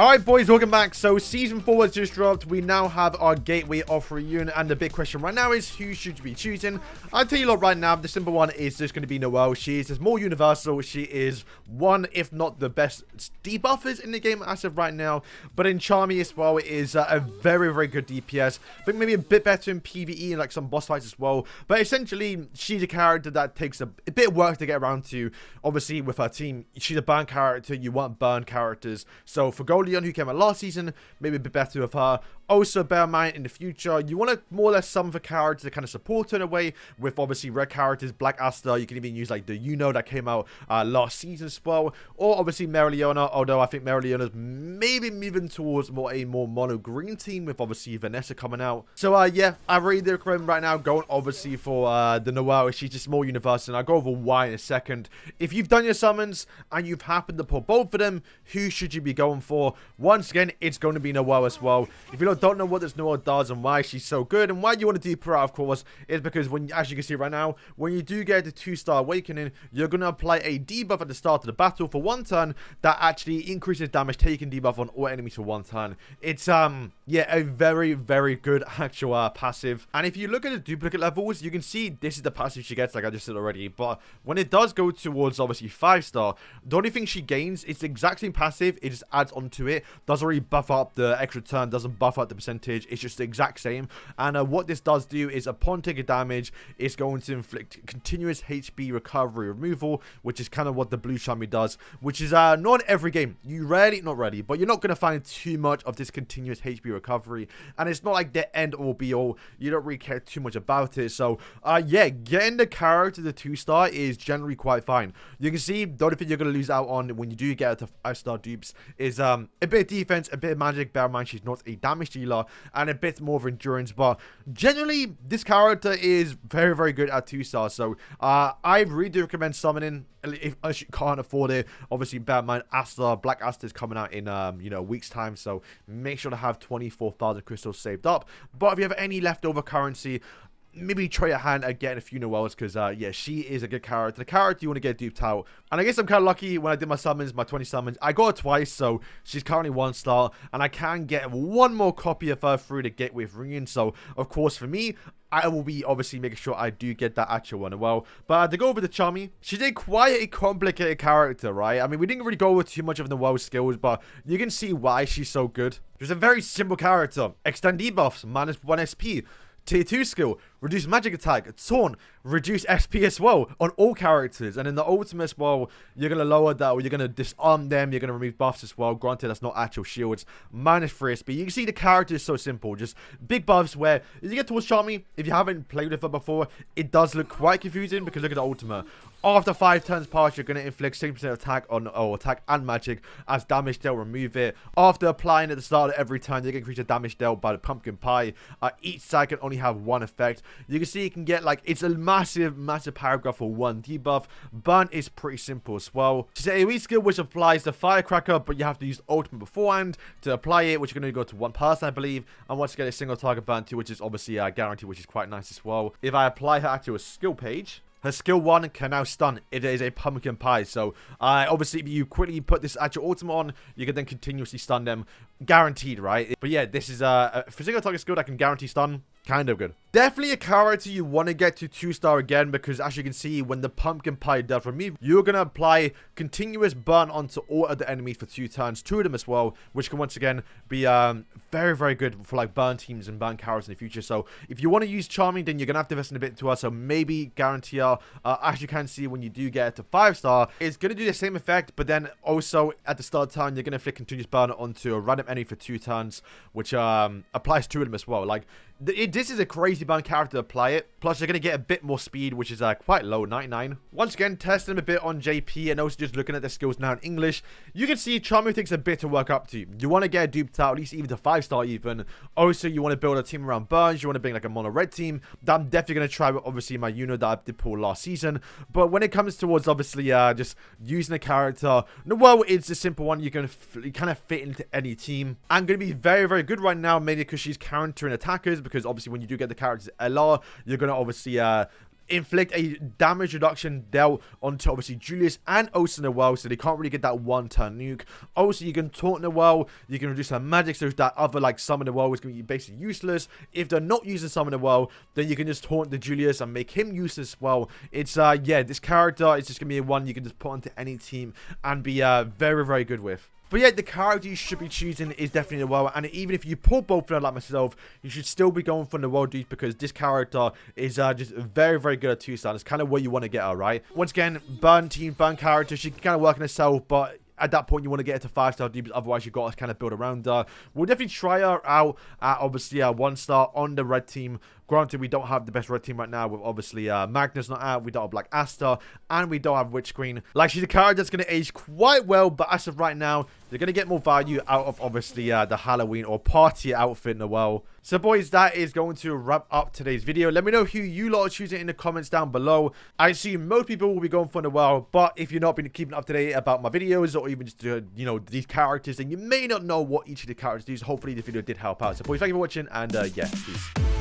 Alright boys, welcome back. So season 4 has just dropped. We now have our gateway of reunion, and the big question right now is who should you be choosing? I'll tell you lot right now, the simple one is just going to be Noelle. She is just more universal. She is one, if not the best debuffers in the game as of right now. But in Charmy as well, it is a very, very good DPS. I think maybe a bit better in PvE and like some boss fights as well. But essentially, she's a character that takes a bit of work to get around to. Obviously, with her team, she's a burn character. You want burn characters. So for Goldie, who came out last season, maybe a bit better with her. Also, bear in mind, in the future, you want to more or less some of the characters to kind of support her in a way, with obviously red characters, Black Asta. You can even use like the that came out last season as well, or obviously Marileona, although I think Marileona's maybe moving towards a more mono green team, with obviously Vanessa coming out. So yeah, I really do recommend right now going obviously for the Noelle. She's just more universal, and I'll go over why in a second. If you've done your summons and you've happened to pull both of them, who should you be going for? Once again, it's going to be Noelle as well. If you don't know what this Noelle does and why she's so good and why you want to dupe her out, of course, is because when, as you can see right now, when you do get the 2-star awakening, you're going to apply a debuff at the start of the battle for 1 turn that actually increases damage taken debuff on all enemies for 1 turn. It's yeah, a very, very good actual passive. And if you look at the duplicate levels, you can see this is the passive she gets, like I just said already. But when it does go towards obviously 5-star, the only thing she gains, it's the exact same passive, it just adds onto it. Doesn't really buff up the extra turn, doesn't buff up the percentage, it's just the exact same. And what this does do is upon taking damage, it's going to inflict continuous HP recovery removal, which is kind of what the blue Charmy does, which is not in every game. You rarely, not really, but you're not going to find too much of this continuous HP recovery, and it's not like the end all be all. You don't really care too much about it. So yeah, getting the character to 2-star is generally quite fine. You can see the only thing you're going to lose out on when you do get to 5-star dupes is a bit of defense, a bit of magic. Bear in mind she's not a damage dealer, and a bit more of endurance, but generally this character is very, very good at 2-star. So I really do recommend summoning if you can't afford it. Obviously, bear in mind Black Asta is coming out in a week's time, so make sure to have 24,000 crystals saved up. But if you have any leftover currency, maybe try your hand at getting a few Noelles, because yeah, she is a good character, the character you want to get duped out. And I guess I'm kind of lucky when I did my summons, my 20 summons, I got her twice, so she's currently 1-star, and I can get one more copy of her through the gateway of reunion. So of course for me, I will be obviously making sure I do get that actual one as well. But to go over the Charmy, she's quite a complicated character, right? I mean, we didn't really go over too much of Noelle's skills, but you can see why she's so good. She's a very simple character. Extend debuffs, -1 SP. Tier 2 skill, reduce magic attack, taunt, reduce SP as well on all characters. And in the ultimate as well, you're going to lower that, or you're going to disarm them, you're going to remove buffs as well. Granted, that's not actual shields. -3 SP. You can see the character is so simple, just big buffs where if you get towards Charmy, if you haven't played with her before, it does look quite confusing, because look at the ultimate. After 5 turns pass, you're going to inflict 60% attack on attack and magic as damage dealt, remove it. After applying at the start of every turn, you can increase the damage dealt by the pumpkin pie. Each side can only have 1 effect. You can see you can get like, it's a massive paragraph for 1 debuff. Burn is pretty simple as well. She's an AoE skill which applies the firecracker, but you have to use ultimate beforehand to apply it, which you're going to go to 1 person, I believe. And once you get a single target burn too, which is obviously a guarantee, which is quite nice as well. If I apply her actual skill page, her skill 1 can now stun. It is a pumpkin pie. So, obviously, if you quickly put this actual ultimate on, you can then continuously stun them. Guaranteed, right? But yeah, this is a single target skill that can guarantee stun. Kind of good. Definitely a character you want to get to 2-star again, because as you can see, when the pumpkin pie does remove, you're going to apply continuous burn onto all of the enemies for 2 turns, 2 of them as well, which can once again be very, very good for like burn teams and burn characters in the future. So if you want to use Charmy, then you're going to have to invest in a bit to her, so maybe guarantee her. As you can see, when you do get to 5-star, it's going to do the same effect, but then also at the start of turn, you're going to inflict continuous burn onto a random enemy for 2 turns, which applies 2 of them as well. Like, this is a crazy burn character to apply it. Plus, you're going to get a bit more speed, which is quite low, 99. Once again, testing them a bit on JP, and also just looking at their skills now in English. You can see Charmy takes a bit to work up to. You want to get a duped out, at least even to 5-star even. Also, you want to build a team around burns. You want to bring like a mono red team. That I'm definitely going to try with, obviously, my that I did pull last season. But when it comes towards, obviously, just using a character, Noelle is a simple one. You can kind of fit into any team. And going to be very, very good right now, mainly because she's countering attackers, because obviously when you do get the characters LR, you're going to obviously inflict a damage reduction dealt onto obviously Julius and also Noelle, so they can't really get that one-turn nuke. Also, you can taunt Noelle, you can reduce her magic, so that other like summon Noelle is going to be basically useless. If they're not using summon Noelle, then you can just taunt the Julius and make him useless as well. It's yeah, this character is just going to be one you can just put onto any team and be very, very good with. But yeah, the character you should be choosing is definitely Noelle, and even if you pull both of them like myself, you should still be going for Noelle, dudes, because this character is just very, very good at 2-star. It's kind of where you want to get her, right? Once again, burn team, burn character, she can kind of work on herself, but at that point, you want to get her to 5-star dupes, otherwise you've got to kind of build around her. We'll definitely try her out at obviously 1-star on the red team. Granted, we don't have the best red team right now with obviously Magnus not out, we don't have Black Asta, and we don't have Witch Queen. Like, she's a character that's going to age quite well, but as of right now, you're going to get more value out of obviously the Halloween or party outfit Noelle. So boys, that is going to wrap up today's video. Let me know who you lot are choosing in the comments down below. I assume most people will be going for Noelle, but if you're not been keeping up to date about my videos or even just you know, these characters, then you may not know what each of the characters do. So hopefully the video did help out. So boys, thank you for watching, and yeah, peace.